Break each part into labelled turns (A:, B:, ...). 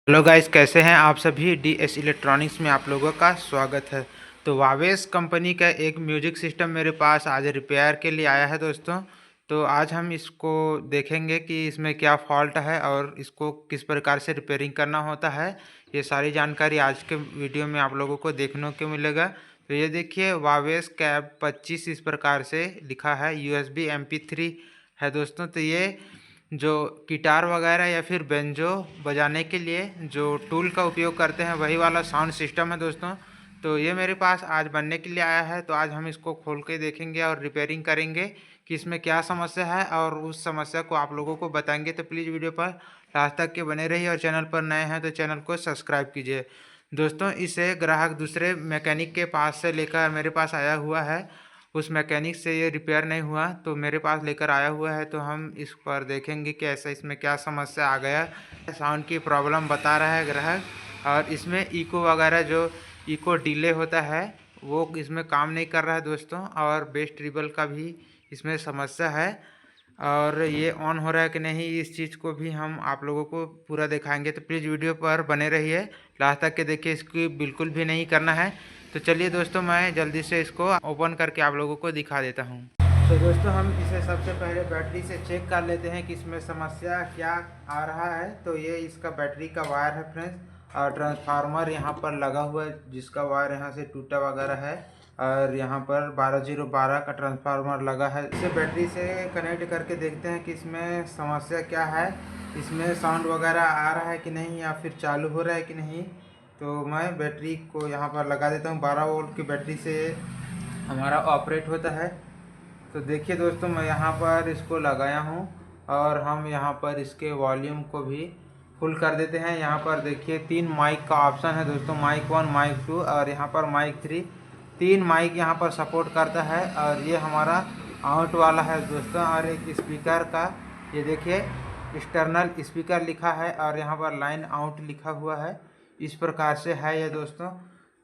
A: Hello guys, कैसे हैं आप सभी। डीएस इलेक्ट्रॉनिक्स में आप लोगों का स्वागत है। तो वावेस कंपनी का एक म्यूजिक सिस्टम मेरे पास आज रिपेयर के लिए आया है दोस्तों। तो आज हम इसको देखेंगे कि इसमें क्या फॉल्ट है और इसको किस प्रकार से रिपेयरिंग करना होता है। ये सारी जानकारी आज के वीडियो में आप लोगों को देखने को मिलेगा। तो ये देखिए, वावेस कैब 25 इस प्रकार से लिखा है। USB MP3 है दोस्तों। तो ये जो गिटार वगैरह या फिर बेंजो बजाने के लिए जो टूल का उपयोग करते हैं वही वाला साउंड सिस्टम है दोस्तों। तो ये मेरे पास आज बनने के लिए आया है। तो आज हम इसको खोल के देखेंगे और रिपेयरिंग करेंगे कि इसमें क्या समस्या है और उस समस्या को आप लोगों को बताएंगे। तो प्लीज़ वीडियो पर लास्ट तक के बने रहिए और चैनल पर नए हैं तो चैनल को सब्सक्राइब कीजिए दोस्तों। इसे ग्राहक दूसरे मैकेनिक के पास से लेकर मेरे पास आया हुआ है। उस मैकेनिक से ये रिपेयर नहीं हुआ तो मेरे पास लेकर आया हुआ है। तो हम इस पर देखेंगे कि ऐसा इसमें क्या समस्या आ गया। साउंड की प्रॉब्लम बता रहा है ग्राहक, और इसमें इको वगैरह जो इको डिले होता है वो इसमें काम नहीं कर रहा है दोस्तों। और बेस ट्रिबल का भी इसमें समस्या है, और ये ऑन हो रहा है कि नहीं इस चीज़ को भी हम आप लोगों को पूरा दिखाएंगे। तो प्लीज़ वीडियो पर बने रहिए, लास्ट तक के देखिए, इसकी बिल्कुल भी नहीं करना है। तो चलिए दोस्तों, मैं जल्दी से इसको ओपन करके आप लोगों को दिखा देता हूँ। तो दोस्तों, हम इसे सबसे पहले बैटरी से चेक कर लेते हैं कि इसमें समस्या क्या आ रहा है। तो ये इसका बैटरी का वायर है फ्रेंड्स, और ट्रांसफार्मर यहाँ पर लगा हुआ है जिसका वायर यहाँ से टूटा वगैरह है। और यहाँ पर 12012 का ट्रांसफार्मर लगा है। इसे बैटरी से कनेक्ट करके देखते हैं कि इसमें समस्या क्या है, इसमें साउंड वगैरह आ रहा है कि नहीं या फिर चालू हो रहा है कि नहीं। तो मैं बैटरी को यहाँ पर लगा देता हूँ। 12 वोल्ट की बैटरी से हमारा ऑपरेट होता है। तो देखिए दोस्तों, मैं यहाँ पर इसको लगाया हूँ और हम यहाँ पर इसके वॉल्यूम को भी फुल कर देते हैं। यहाँ पर देखिए 3 माइक का ऑप्शन है दोस्तों, माइक 1 माइक 2 और यहाँ पर माइक 3। 3 माइक यहाँ पर सपोर्ट करता है। और ये हमारा आउट वाला है दोस्तों। और एक स्पीकर का ये देखिए एक्सटर्नल स्पीकर लिखा है और यहाँ पर लाइन आउट लिखा हुआ है। इस प्रकार से है ये दोस्तों।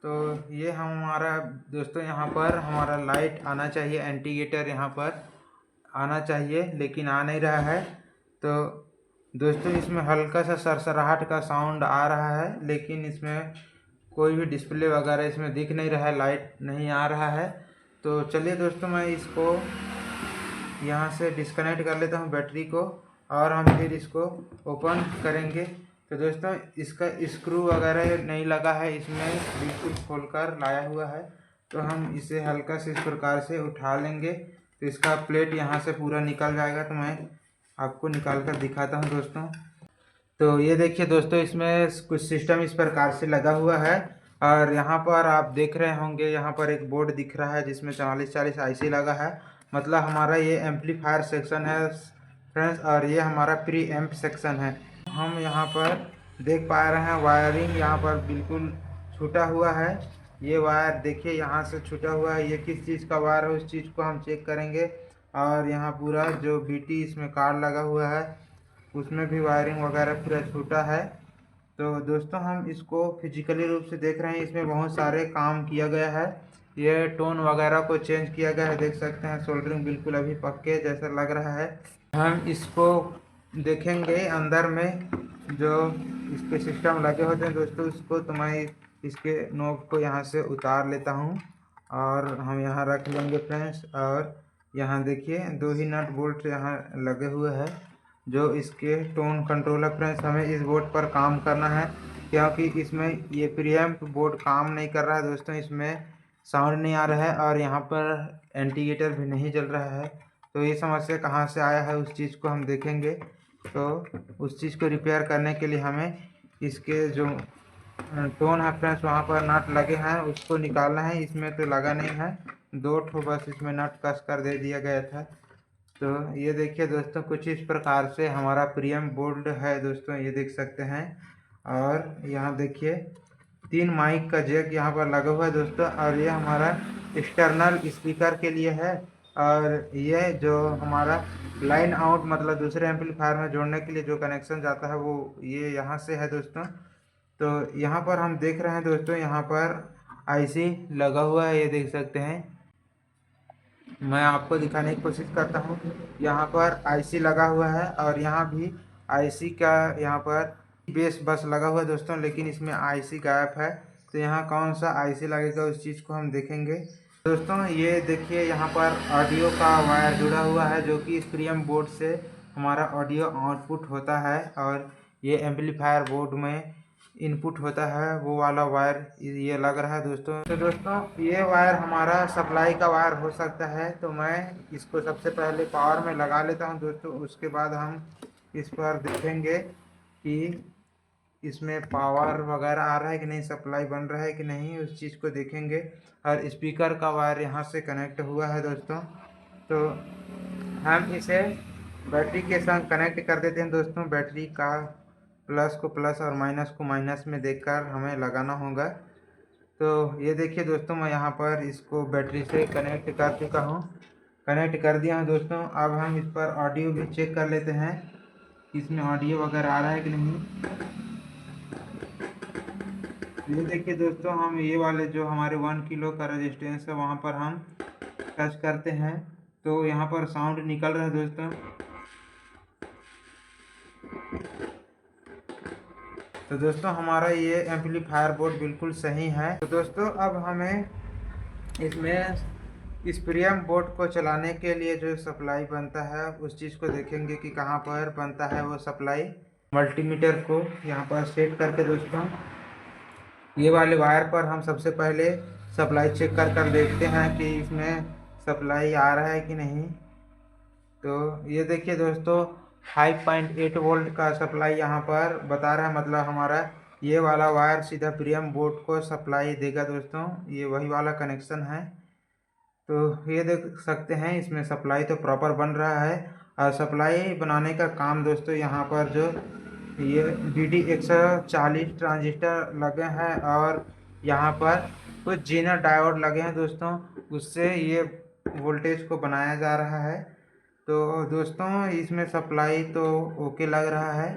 A: तो ये हमारा दोस्तों यहाँ पर हमारा लाइट आना चाहिए, इंडिकेटर यहाँ पर आना चाहिए, लेकिन आ नहीं रहा है। तो दोस्तों, इसमें हल्का सा सरसराहट का साउंड आ रहा है, लेकिन इसमें कोई भी डिस्प्ले वगैरह इसमें दिख नहीं रहा है, लाइट नहीं आ रहा है। तो चलिए दोस्तों, मैं इसको यहाँ से डिस्कनेक्ट कर लेता हूँ बैटरी को, और हम फिर इसको ओपन करेंगे। तो दोस्तों, इसका स्क्रू वगैरह नहीं लगा है, इसमें बिल्कुल खोलकर लाया हुआ है। तो हम इसे हल्का से इस प्रकार से उठा लेंगे तो इसका प्लेट यहाँ से पूरा निकल जाएगा। तो मैं आपको निकाल कर दिखाता हूँ दोस्तों। तो ये देखिए दोस्तों, इसमें कुछ सिस्टम इस प्रकार से लगा हुआ है। और यहाँ पर आप देख रहे होंगे, यहाँ पर एक बोर्ड दिख रहा है जिसमें 4440 IC लगा है। मतलब हमारा ये एम्पलीफायर सेक्शन है फ्रेंड्स, और ये हमारा प्री एम्प सेक्शन है। हम यहाँ पर देख पा रहे हैं वायरिंग यहाँ पर बिल्कुल छूटा हुआ है। ये वायर देखिए यहाँ से छूटा हुआ है। ये किस चीज़ का वायर है उस चीज़ को हम चेक करेंगे। और यहाँ पूरा जो BT इसमें कार्ड लगा हुआ है उसमें भी वायरिंग वगैरह पूरा छूटा है। तो दोस्तों, हम इसको फिजिकली रूप से देख रहे हैं, इसमें बहुत सारे काम किया गया है। ये टोन वगैरह को चेंज किया गया है, देख सकते हैं। सोल्डरिंग बिल्कुल अभी पक्के जैसा लग रहा है। हम इसको देखेंगे अंदर में जो इसके सिस्टम लगे होते हैं दोस्तों, उसको तो मैं इसके नोब को यहाँ से उतार लेता हूँ और हम यहाँ रख लेंगे फ्रेंड्स। और यहाँ देखिए 2 ही नट बोल्ट यहाँ लगे हुए हैं जो इसके टोन कंट्रोलर फ्रेंड्स। हमें इस बोर्ड पर काम करना है क्योंकि इसमें ये प्रीएम्प बोर्ड काम नहीं कर रहा है दोस्तों। इसमें साउंड नहीं आ रहा है और यहाँ पर इंडिकेटर भी नहीं जल रहा है। तो ये समस्या कहाँ से आया है उस चीज़ को हम देखेंगे। तो उस चीज़ को रिपेयर करने के लिए हमें इसके जो टोन है फ्रेंड्स वहाँ पर नट लगे हैं उसको निकालना है। इसमें तो लगा नहीं है, 2 ठो बस इसमें नट कस कर दे दिया गया था। तो ये देखिए दोस्तों, कुछ इस प्रकार से हमारा प्रीएम बोर्ड है दोस्तों, ये देख सकते हैं। और यहाँ देखिए 3 माइक का जैक यहाँ पर लगा हुआ है दोस्तों, और ये हमारा एक्सटर्नल स्पीकर के लिए है। और ये जो हमारा लाइन आउट मतलब दूसरे एम्पलीफायर में जोड़ने के लिए जो कनेक्शन जाता है वो ये यहाँ से है दोस्तों। तो यहाँ पर हम देख रहे हैं दोस्तों, यहाँ पर IC लगा हुआ है, ये देख सकते हैं। मैं आपको दिखाने की कोशिश करता हूँ। यहाँ पर IC लगा हुआ है और यहाँ भी IC का यहाँ पर बेस बस लगा हुआ है दोस्तों, लेकिन इसमें आईसी गायब है। तो यहाँ कौन सा आईसी लगेगा उस चीज़ को हम देखेंगे। दोस्तों ये देखिए यहाँ पर ऑडियो का वायर जुड़ा हुआ है, जो कि इस प्रीएम बोर्ड से हमारा ऑडियो आउटपुट होता है और ये एम्पलीफायर बोर्ड में इनपुट होता है, वो वाला वायर ये लग रहा है दोस्तों। तो दोस्तों ये वायर हमारा सप्लाई का वायर हो सकता है। तो मैं इसको सबसे पहले पावर में लगा लेता हूँ दोस्तों, उसके बाद हम इस पर देखेंगे कि इसमें पावर वगैरह आ रहा है कि नहीं, सप्लाई बन रहा है कि नहीं, उस चीज़ को देखेंगे। और स्पीकर का वायर यहाँ से कनेक्ट हुआ है दोस्तों, तो हम इसे बैटरी के संग कनेक्ट कर देते हैं दोस्तों। बैटरी का प्लस को प्लस और माइनस को माइनस में देखकर हमें लगाना होगा। तो ये देखिए दोस्तों, मैं यहाँ पर इसको बैटरी से कनेक्ट कर चुका हूँ, कनेक्ट कर दिया हूँ दोस्तों। अब हम इस पर ऑडियो भी चेक कर लेते हैं, इसमें ऑडियो वगैरह आ रहा है कि नहीं। ये देखिए दोस्तों, हम ये वाले जो हमारे 1 किलो का रेजिस्टेंस है वहाँ पर हम टच करते हैं तो यहाँ पर साउंड निकल रहा है दोस्तों। तो दोस्तों हमारा ये एम्पलीफायर बोर्ड बिल्कुल सही है। तो दोस्तों अब हमें इसमें इस प्रीएम बोर्ड को चलाने के लिए जो सप्लाई बनता है उस चीज़ को देखेंगे कि कहाँ पर बनता है वो सप्लाई। मल्टीमीटर को यहाँ पर सेट करके दोस्तों ये वाले वायर पर हम सबसे पहले सप्लाई चेक कर देखते हैं कि इसमें सप्लाई आ रहा है कि नहीं। तो ये देखिए दोस्तों 5.8 वोल्ट का सप्लाई यहाँ पर बता रहा है, मतलब हमारा ये वाला वायर सीधा प्रीएम बोर्ड को सप्लाई देगा दोस्तों। ये वही वाला कनेक्शन है। तो ये देख सकते हैं इसमें सप्लाई तो प्रॉपर बन रहा है। और सप्लाई बनाने का काम दोस्तों यहाँ पर जो ये DD 140 ट्रांजिस्टर लगे हैं और यहाँ पर कुछ जीनर डायोड लगे हैं दोस्तों, उससे ये वोल्टेज को बनाया जा रहा है। तो दोस्तों इसमें सप्लाई तो ओके लग रहा है।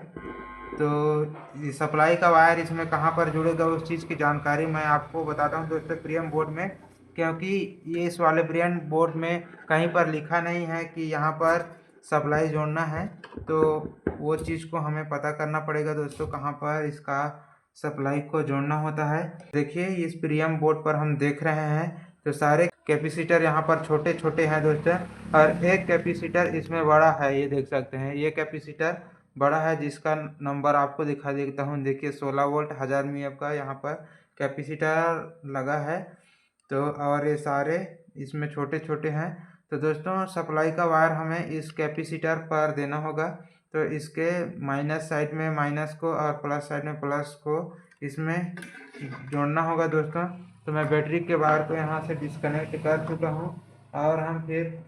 A: तो ये सप्लाई का वायर इसमें कहाँ पर जुड़ेगा उस चीज़ की जानकारी मैं आपको बताता हूँ दोस्तों प्रीएम बोर्ड में, क्योंकि ये इस वाले प्रीएम बोर्ड में कहीं पर लिखा नहीं है कि यहाँ पर सप्लाई जोड़ना है। तो वो चीज़ को हमें पता करना पड़ेगा दोस्तों, कहाँ पर इसका सप्लाई को जोड़ना होता है। देखिए इस प्रीएम बोर्ड पर हम देख रहे हैं तो सारे कैपेसिटर यहाँ पर छोटे छोटे हैं दोस्तों, और एक कैपेसिटर इसमें बड़ा है। ये देख सकते हैं ये कैपेसिटर बड़ा है, जिसका नंबर आपको दिखा देता हूँ। देखिए 16 वोल्ट 1000 mA का यहाँ पर कैपेसिटर लगा है। तो और ये सारे इसमें छोटे छोटे हैं। तो दोस्तों सप्लाई का वायर हमें इस कैपेसिटर पर देना होगा। तो इसके माइनस साइड में माइनस को और प्लस साइड में प्लस को इसमें जोड़ना होगा दोस्तों। तो मैं बैटरी के वायर को यहाँ से डिस्कनेक्ट कर चुका हूँ और हम फिर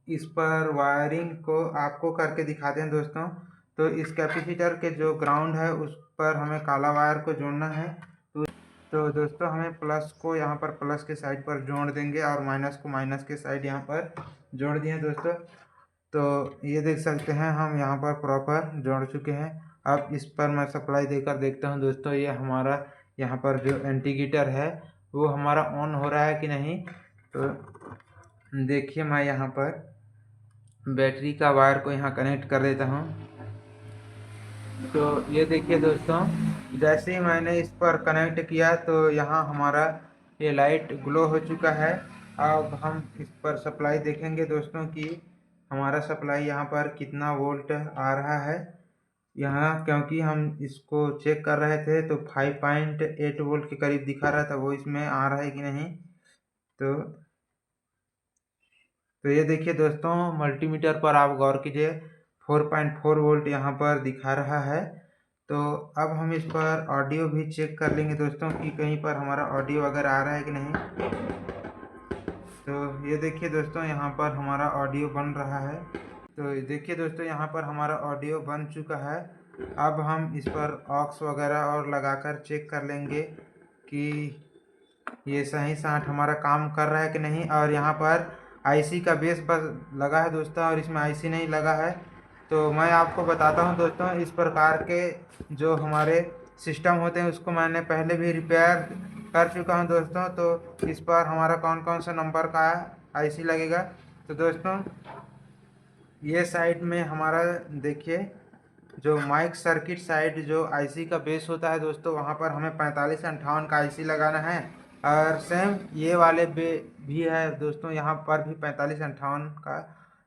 A: इस पर वायरिंग को आपको करके दिखाते हैं दोस्तों। तो इस कैपेसिटर के जो ग्राउंड है उस पर हमें काला वायर को जोड़ना है। तो दोस्तों हमें प्लस को यहाँ पर प्लस के साइड पर जोड़ देंगे और माइनस को माइनस के साइड यहाँ पर जोड़ दिए दोस्तों। तो ये देख सकते हैं हम यहाँ पर प्रॉपर जोड़ चुके हैं। अब इस पर मैं सप्लाई देकर देखता हूँ दोस्तों, ये हमारा यहाँ पर जो इंडिकेटर है वो हमारा ऑन हो रहा है कि नहीं। तो देखिए मैं यहाँ पर बैटरी का वायर को यहाँ कनेक्ट कर देता हूँ। तो ये देखिए दोस्तों, जैसे ही मैंने इस पर कनेक्ट किया तो यहाँ हमारा ये लाइट ग्लो हो चुका है। अब हम इस पर सप्लाई देखेंगे दोस्तों कि हमारा सप्लाई यहाँ पर कितना वोल्ट आ रहा है यहाँ, क्योंकि हम इसको चेक कर रहे थे तो 5.8 वोल्ट के करीब दिखा रहा था, वो इसमें आ रहा है कि नहीं। तो ये देखिए दोस्तों मल्टीमीटर पर आप गौर कीजिए 4.4 वोल्ट यहाँ पर दिखा रहा है। तो अब हम इस पर ऑडियो भी चेक कर लेंगे दोस्तों कि कहीं पर हमारा ऑडियो वगैरह आ रहा है कि नहीं। तो ये देखिए दोस्तों यहाँ पर हमारा ऑडियो बन रहा है। तो देखिए दोस्तों यहाँ पर हमारा ऑडियो बन चुका है। अब हम इस पर ऑक्स वगैरह और लगाकर चेक कर लेंगे कि ये सही साठ हमारा काम कर रहा है कि नहीं। और यहाँ पर आईसी का बेस बस लगा है दोस्तों और इसमें आईसी नहीं लगा है। तो मैं आपको बताता हूँ दोस्तों, इस प्रकार के जो हमारे सिस्टम होते हैं उसको मैंने पहले भी रिपेयर कर चुका हूँ दोस्तों। तो इस पर हमारा कौन कौन सा नंबर का आईसी लगेगा। तो दोस्तों ये साइड में हमारा देखिए जो माइक सर्किट साइड जो आईसी का बेस होता है दोस्तों, वहाँ पर हमें 4558 का आईसी लगाना है। और सेम ये वाले भी है दोस्तों, यहाँ पर भी 4558 का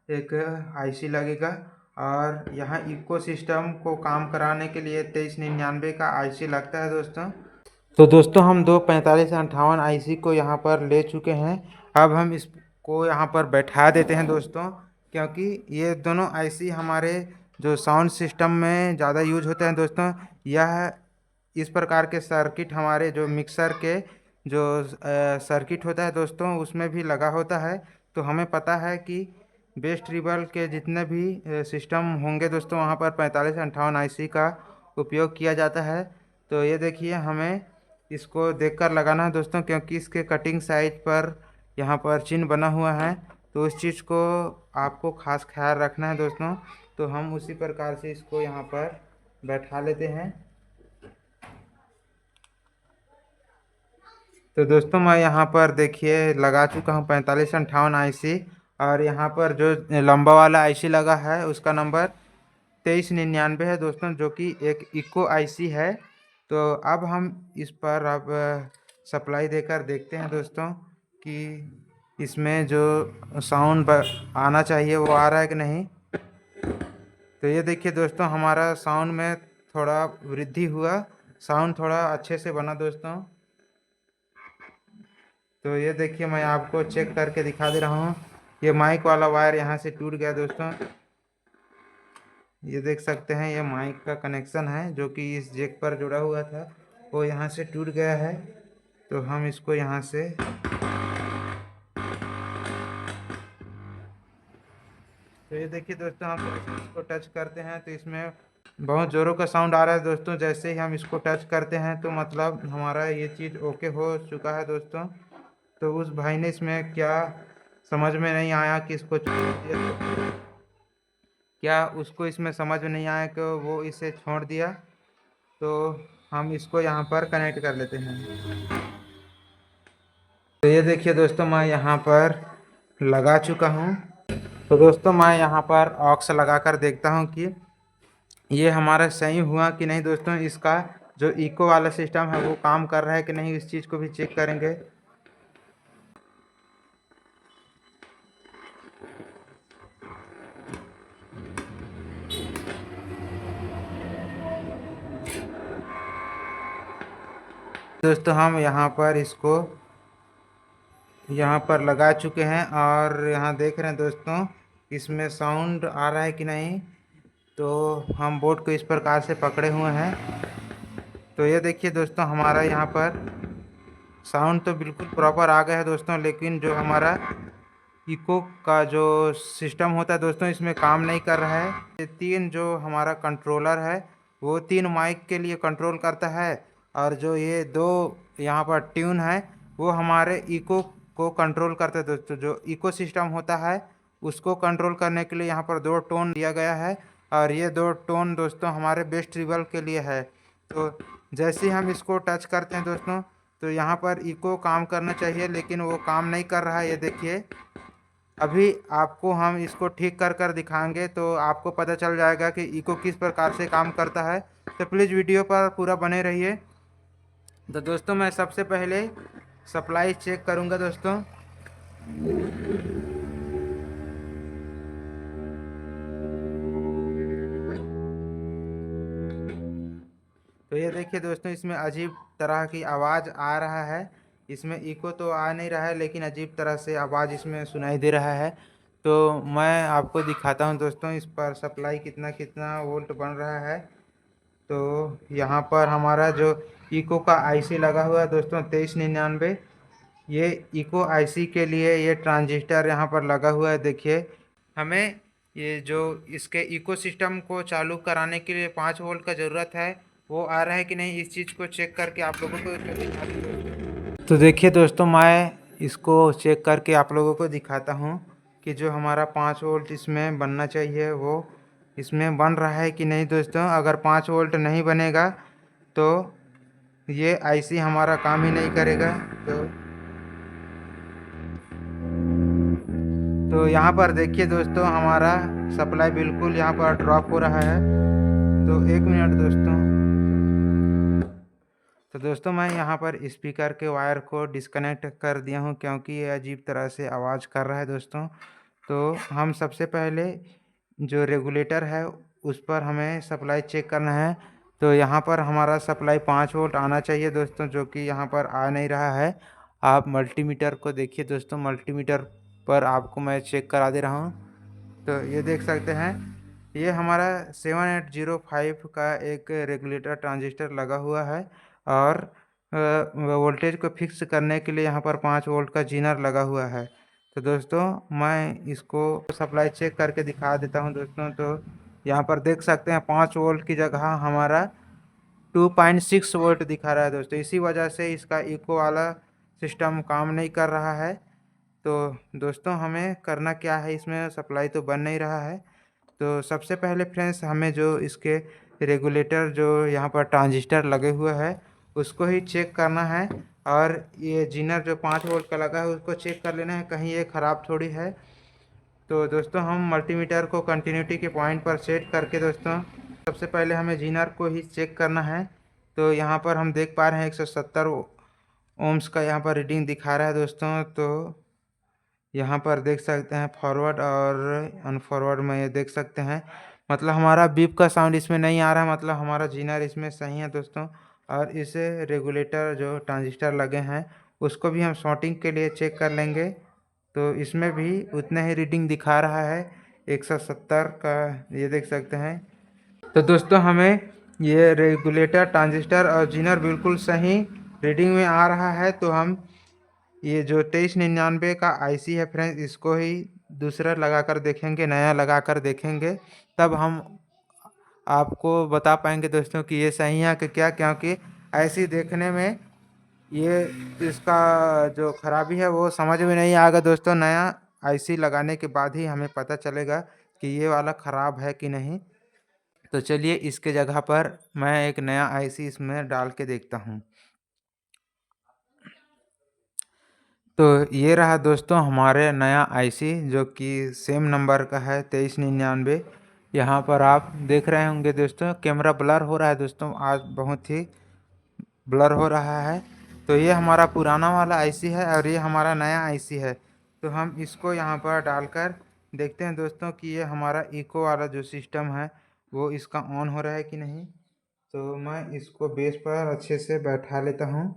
A: एक आईसी लगेगा। और यहाँ इको सिस्टम को काम कराने के लिए 2399 का आईसी लगता है दोस्तों। तो दोस्तों हम दो 4558 आईसी को यहाँ पर ले चुके हैं। अब हम इसको यहाँ पर बैठा देते हैं दोस्तों, क्योंकि ये दोनों आईसी हमारे जो साउंड सिस्टम में ज़्यादा यूज होते हैं दोस्तों। यह इस प्रकार के सर्किट हमारे जो मिक्सर के जो सर्किट होता है दोस्तों, उसमें भी लगा होता है। तो हमें पता है कि बेस ट्रिबल के जितने भी सिस्टम होंगे दोस्तों, वहाँ पर 4558 आईसी का उपयोग किया जाता है। तो ये देखिए, हमें इसको देखकर लगाना है दोस्तों, क्योंकि इसके कटिंग साइज पर यहाँ पर चिन्ह बना हुआ है। तो उस चीज़ को आपको खास ख्याल रखना है दोस्तों। तो हम उसी प्रकार से इसको यहाँ पर बैठा लेते हैं। तो दोस्तों मैं यहाँ पर देखिए लगा चुका हूँ 4558 आईसी। और यहाँ पर जो लंबा वाला आईसी लगा है उसका नंबर 2399 है दोस्तों, जो कि एक इको आईसी है। तो अब हम इस पर अब सप्लाई देकर देखते हैं दोस्तों कि इसमें जो साउंड आना चाहिए वो आ रहा है कि नहीं। तो ये देखिए दोस्तों, हमारा साउंड में थोड़ा वृद्धि हुआ, साउंड थोड़ा अच्छे से बना दोस्तों। तो ये देखिए, मैं आपको चेक करके दिखा दे रहा हूँ। ये माइक वाला वायर यहाँ से टूट गया दोस्तों। ये देख सकते हैं, ये माइक का कनेक्शन है जो कि इस जैक पर जुड़ा हुआ था, वो यहाँ से टूट गया है। तो हम इसको यहाँ से तो ये देखिए दोस्तों, हम इसको टच करते हैं तो इसमें बहुत ज़ोरों का साउंड आ रहा है दोस्तों। जैसे ही हम इसको टच करते हैं तो मतलब हमारा ये चीज़ ओके हो चुका है दोस्तों। तो उस भाई ने इसमें क्या समझ में नहीं आया कि इसको क्या उसको इसमें समझ में नहीं आया कि वो इसे छोड़ दिया। तो हम इसको यहाँ पर कनेक्ट कर लेते हैं। तो ये देखिए दोस्तों, मैं यहाँ पर लगा चुका हूँ। तो दोस्तों मैं यहाँ पर ऑक्स लगा कर देखता हूँ कि ये हमारा सही हुआ कि नहीं दोस्तों। इसका जो इको वाला सिस्टम है वो काम कर रहा है कि नहीं, इस चीज़ को भी चेक करेंगे। दोस्तों हम यहाँ पर इसको यहाँ पर लगा चुके हैं और यहाँ देख रहे हैं दोस्तों इसमें साउंड आ रहा है कि नहीं। तो हम बोर्ड को इस प्रकार से पकड़े हुए हैं। तो ये देखिए दोस्तों, हमारा यहाँ पर साउंड तो बिल्कुल प्रॉपर आ गया है दोस्तों, लेकिन जो हमारा इको का जो सिस्टम होता है दोस्तों, इसमें काम नहीं कर रहा है। ये तीन जो हमारा कंट्रोलर है वो तीन माइक के लिए कंट्रोल करता है, और जो ये दो यहाँ पर ट्यून है वो हमारे इको को कंट्रोल करता है दोस्तों। जो इको सिस्टम होता है उसको कंट्रोल करने के लिए यहाँ पर दो टोन दिया गया है, और ये दो टोन दोस्तों हमारे बेस ट्रिबल के लिए है। तो जैसे ही हम इसको टच करते हैं दोस्तों, तो यहाँ पर इको काम करना चाहिए, लेकिन वो काम नहीं कर रहा है। ये देखिए, अभी आपको हम इसको ठीक कर कर दिखाएंगे तो आपको पता चल जाएगा कि इको किस प्रकार से काम करता है। तो प्लीज़ वीडियो पर पूरा बने रहिए। तो दोस्तों मैं सबसे पहले सप्लाई चेक करूंगा दोस्तों। तो ये देखिए दोस्तों, इसमें अजीब तरह की आवाज़ आ रहा है। इसमें इको तो आ नहीं रहा है, लेकिन अजीब तरह से आवाज़ इसमें सुनाई दे रहा है। तो मैं आपको दिखाता हूं दोस्तों इस पर सप्लाई कितना कितना वोल्ट बन रहा है। तो यहाँ पर हमारा जो इको का आईसी लगा हुआ है दोस्तों 2399, ये इको आईसी के लिए ये ट्रांजिस्टर यहाँ पर लगा हुआ है। देखिए, हमें ये जो इसके इको सिस्टम को चालू कराने के लिए 5 वोल्ट का ज़रूरत है, वो आ रहा है कि नहीं, इस चीज़ को चेक करके आप लोगों को दिखा दूँ। तो देखिए दोस्तों, मैं इसको चेक करके आप लोगों को दिखाता हूँ कि जो हमारा 5 वोल्ट इसमें बनना चाहिए वो इसमें बन रहा है कि नहीं दोस्तों। अगर 5 वोल्ट नहीं बनेगा तो ये आईसी हमारा काम ही नहीं करेगा। तो यहाँ पर देखिए दोस्तों, हमारा सप्लाई बिल्कुल यहाँ पर ड्रॉप हो रहा है। तो एक मिनट दोस्तों। तो दोस्तों मैं यहाँ पर स्पीकर के वायर को डिस्कनेक्ट कर दिया हूँ क्योंकि ये अजीब तरह से आवाज़ कर रहा है दोस्तों। तो हम सबसे पहले जो रेगुलेटर है उस पर हमें सप्लाई चेक करना है। तो यहाँ पर हमारा सप्लाई 5 वोल्ट आना चाहिए दोस्तों, जो कि यहाँ पर आ नहीं रहा है। आप मल्टीमीटर को देखिए दोस्तों, मल्टीमीटर पर आपको मैं चेक करा दे रहा हूँ। तो ये देख सकते हैं, ये हमारा 7805 का एक रेगुलेटर ट्रांजिस्टर लगा हुआ है और वोल्टेज को फिक्स करने के लिए यहाँ पर 5 वोल्ट का जीनर लगा हुआ है। तो दोस्तों मैं इसको सप्लाई चेक करके दिखा देता हूँ दोस्तों। तो यहाँ पर देख सकते हैं 5 वोल्ट की जगह हमारा 2.6 वोल्ट दिखा रहा है दोस्तों। इसी वजह से इसका इको वाला सिस्टम काम नहीं कर रहा है। तो दोस्तों हमें करना क्या है, इसमें सप्लाई तो बन नहीं रहा है। तो सबसे पहले फ्रेंड्स हमें जो इसके रेगुलेटर जो यहाँ पर ट्रांजिस्टर लगे हुए हैं उसको ही चेक करना है। और ये जीनर जो 5 वोल्ट का लगा है उसको चेक कर लेना है, कहीं ये ख़राब थोड़ी है। तो दोस्तों हम मल्टीमीटर को कंटिन्यूटी के पॉइंट पर सेट करके दोस्तों सबसे पहले हमें जीनर को ही चेक करना है। तो यहाँ पर हम देख पा रहे हैं 170 ओम्स का यहाँ पर रीडिंग दिखा रहा है दोस्तों। तो यहाँ पर देख सकते हैं फॉरवर्ड और अनफॉरवर्ड में ये देख सकते हैं, मतलब हमारा बीप का साउंड इसमें नहीं आ रहा है, मतलब हमारा जीनर इसमें सही है दोस्तों। और इसे रेगुलेटर जो ट्रांजिस्टर लगे हैं उसको भी हम शॉर्टिंग के लिए चेक कर लेंगे। तो इसमें भी उतने ही रीडिंग दिखा रहा है 170 का, ये देख सकते हैं। तो दोस्तों हमें ये रेगुलेटर ट्रांजिस्टर और जीनर बिल्कुल सही रीडिंग में आ रहा है। तो हम ये जो 2399 का आईसी है फ्रेंड्स, इसको ही दूसरा लगाकर देखेंगे, नया लगाकर देखेंगे, तब हम आपको बता पाएंगे दोस्तों कि ये सही है कि क्या। क्योंकि ऐसी देखने में ये इसका जो खराबी है वो समझ में नहीं आएगा दोस्तों। नया आईसी लगाने के बाद ही हमें पता चलेगा कि ये वाला ख़राब है कि नहीं। तो चलिए इसके जगह पर मैं एक नया आईसी इसमें डाल के देखता हूँ। तो ये रहा दोस्तों हमारे नया आईसी जो कि सेम नंबर का है 2399। यहाँ पर आप देख रहे होंगे दोस्तों, कैमरा ब्लर हो रहा है दोस्तों, आज बहुत ही ब्लर हो रहा है। तो ये हमारा पुराना वाला आईसी है और ये हमारा नया आईसी है। तो हम इसको यहाँ पर डालकर देखते हैं दोस्तों कि ये हमारा इको वाला जो सिस्टम है वो इसका ऑन हो रहा है कि नहीं। तो मैं इसको बेस पर अच्छे से बैठा लेता हूँ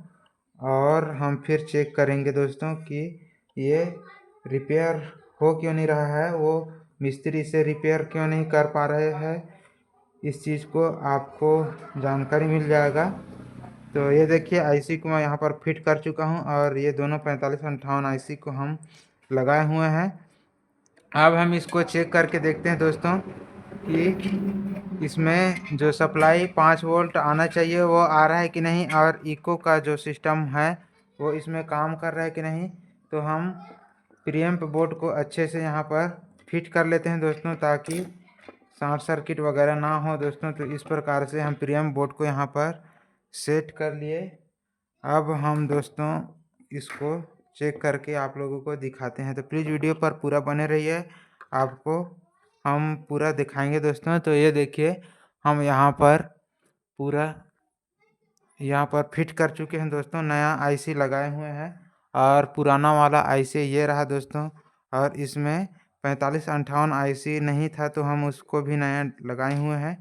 A: और हम फिर चेक करेंगे दोस्तों कि ये रिपेयर हो क्यों नहीं रहा है, वो मिस्त्री से रिपेयर क्यों नहीं कर पा रहे हैं। इस चीज़ को आपको जानकारी मिल जाएगा। तो ये देखिए आईसी को मैं यहाँ पर फिट कर चुका हूँ और ये दोनों 4558 आईसी को हम लगाए हुए हैं। अब हम इसको चेक करके देखते हैं दोस्तों कि इसमें जो सप्लाई 5 वोल्ट आना चाहिए वो आ रहा है कि नहीं, और इको का जो सिस्टम है वो इसमें काम कर रहा है कि नहीं। तो हम प्रीएम्प बोर्ड को अच्छे से यहाँ पर फिट कर लेते हैं दोस्तों, ताकि शॉर्ट सर्किट वगैरह ना हो दोस्तों। तो इस प्रकार से हम प्रीएम्प बोर्ड को यहाँ पर सेट कर लिए। अब हम दोस्तों इसको चेक करके आप लोगों को दिखाते हैं। तो प्लीज़ वीडियो पर पूरा बने रहिए, आपको हम पूरा दिखाएंगे दोस्तों। तो ये देखिए हम यहाँ पर पूरा यहाँ पर फिट कर चुके हैं दोस्तों, नया आईसी लगाए हुए हैं और पुराना वाला आईसी ये रहा दोस्तों। और इसमें 4558 आईसी नहीं था तो हम उसको भी नया लगाए हुए हैं।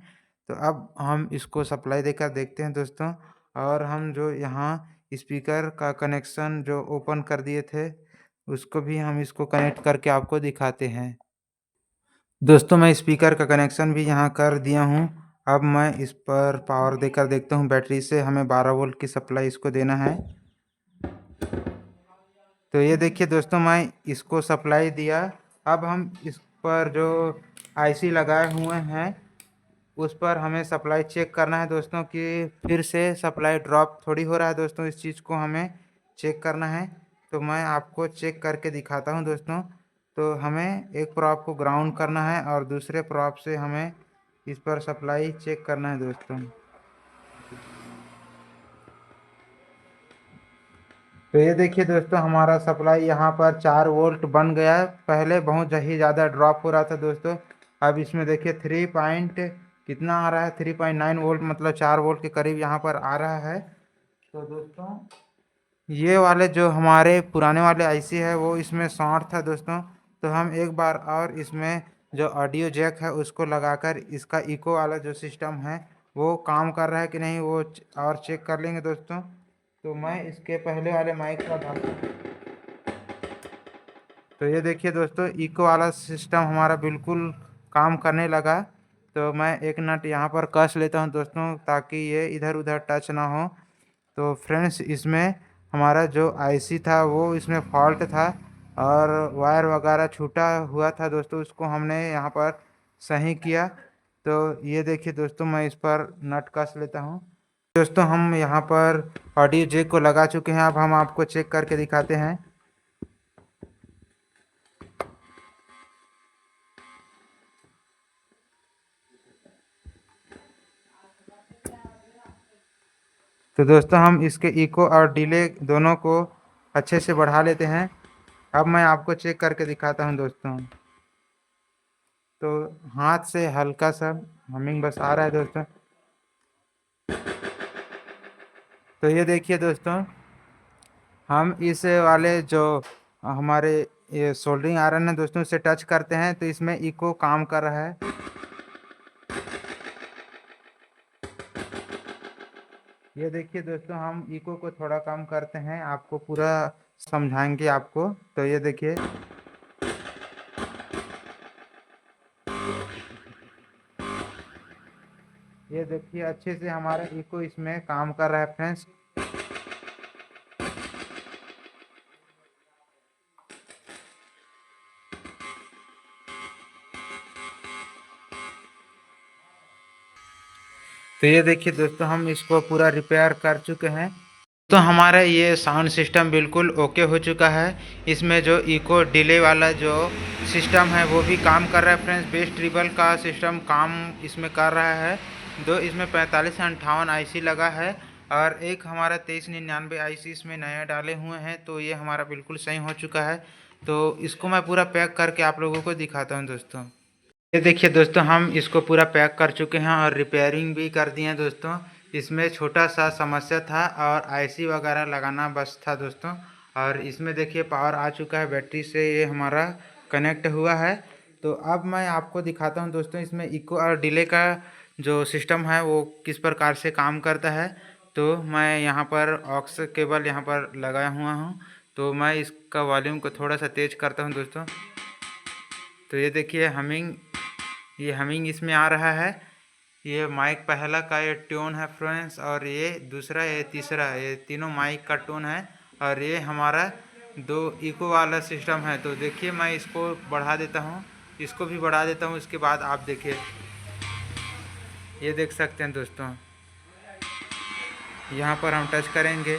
A: तो अब हम इसको सप्लाई देकर देखते हैं दोस्तों। और हम जो यहाँ स्पीकर का कनेक्शन जो ओपन कर दिए थे उसको भी हम इसको कनेक्ट करके आपको दिखाते हैं दोस्तों। मैं स्पीकर का कनेक्शन भी यहाँ कर दिया हूँ। अब मैं इस पर पावर देकर देखता हूँ बैटरी से, हमें 12 वोल्ट की सप्लाई इसको देना है। तो ये देखिए दोस्तों मैं इसको सप्लाई दिया। अब हम इस पर जो आईसी लगाए हुए हैं उस पर हमें सप्लाई चेक करना है दोस्तों कि फिर से सप्लाई ड्रॉप थोड़ी हो रहा है दोस्तों, इस चीज़ को हमें चेक करना है। तो मैं आपको चेक करके दिखाता हूं दोस्तों। तो हमें एक प्रॉप को ग्राउंड करना है और दूसरे प्रॉप से हमें इस पर सप्लाई चेक करना है दोस्तों। तो ये देखिए दोस्तों हमारा सप्लाई यहाँ पर 4 वोल्ट बन गया है। पहले बहुत ही ज़्यादा ड्रॉप हो रहा था दोस्तों, अब इसमें देखिए कितना आ रहा है, 3.9 वोल्ट मतलब 4 वोल्ट के करीब यहाँ पर आ रहा है। तो दोस्तों ये वाले जो हमारे पुराने वाले आईसी है वो इसमें शॉर्ट था दोस्तों। तो हम एक बार और इसमें जो ऑडियो जैक है उसको लगाकर इसका इको वाला जो सिस्टम है वो काम कर रहा है कि नहीं वो और चेक कर लेंगे दोस्तों। तो मैं इसके पहले वाले माइक का तो ये देखिए दोस्तों इको वाला सिस्टम हमारा बिल्कुल काम करने लगा। तो मैं एक नट यहाँ पर कस लेता हूँ दोस्तों ताकि ये इधर उधर टच ना हो। तो फ्रेंड्स इसमें हमारा जो आईसी था वो इसमें फॉल्ट था और वायर वगैरह छूटा हुआ था दोस्तों, उसको हमने यहाँ पर सही किया। तो ये देखिए दोस्तों मैं इस पर नट कस लेता हूँ। दोस्तों हम यहाँ पर ऑडियो जैक को लगा चुके हैं, अब हम आपको चेक करके दिखाते हैं। तो दोस्तों हम इसके इको और डिले दोनों को अच्छे से बढ़ा लेते हैं। अब मैं आपको चेक करके दिखाता हूं दोस्तों। तो हाथ से हल्का सा हमिंग बस आ रहा है दोस्तों। तो ये देखिए दोस्तों हम इस वाले जो हमारे ये सोल्डरिंग आयरन है दोस्तों से टच करते हैं तो इसमें इको काम कर रहा है। ये देखिए दोस्तों हम इको को थोड़ा कम करते हैं, आपको पूरा समझाएंगे आपको। तो ये देखिए अच्छे से हमारा इको इसमें काम कर रहा है फ्रेंड्स। तो ये देखिए दोस्तों हम इसको पूरा रिपेयर कर चुके हैं। तो हमारा ये साउंड सिस्टम बिल्कुल ओके हो चुका है। इसमें जो इको डिले वाला जो सिस्टम है वो भी काम कर रहा है फ्रेंड्स। बेस ट्रिबल का सिस्टम काम इसमें कर रहा है। दो इसमें 45 से 58 आईसी लगा है और एक हमारा 2399 आईसी इसमें नया डाले हुए हैं। तो ये हमारा बिल्कुल सही हो चुका है। तो इसको मैं पूरा पैक करके आप लोगों को दिखाता हूँ दोस्तों। ये देखिए दोस्तों हम इसको पूरा पैक कर चुके हैं और रिपेयरिंग भी कर दिए हैं दोस्तों। इसमें छोटा सा समस्या था और आईसी वगैरह लगाना बस था दोस्तों। और इसमें देखिए पावर आ चुका है, बैटरी से ये हमारा कनेक्ट हुआ है। तो अब मैं आपको दिखाता हूँ दोस्तों इसमें इको और डिले का जो सिस्टम है वो किस प्रकार से काम करता है। तो मैं यहाँ पर ऑक्स केबल यहाँ पर लगाया हुआ हूँ। तो मैं इसका वॉल्यूम को थोड़ा सा तेज़ करता हूँ दोस्तों। तो ये देखिए हमिंग इसमें आ रहा है। ये माइक पहला का ये ट्यून है फ्रेंड्स और ये दूसरा ये तीसरा ये तीनों माइक का टोन है। और ये हमारा दो इको वाला सिस्टम है। तो देखिए मैं इसको बढ़ा देता हूँ, इसको भी बढ़ा देता हूँ, इसके बाद आप देखिए ये देख सकते हैं दोस्तों। यहाँ पर हम टच करेंगे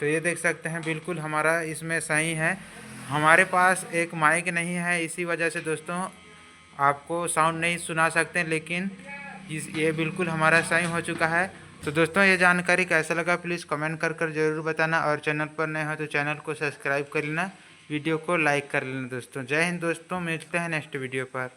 A: तो ये देख सकते हैं बिल्कुल हमारा इसमें सही है। हमारे पास एक माइक नहीं है इसी वजह से दोस्तों आपको साउंड नहीं सुना सकते, लेकिन ये बिल्कुल हमारा सही हो चुका है। तो दोस्तों ये जानकारी कैसा लगा प्लीज़ कमेंट कर ज़रूर बताना और चैनल पर नए हो तो चैनल को सब्सक्राइब कर लेना, वीडियो को लाइक कर लेना दोस्तों। जय हिंद दोस्तों, मिलते हैं नेक्स्ट वीडियो पर।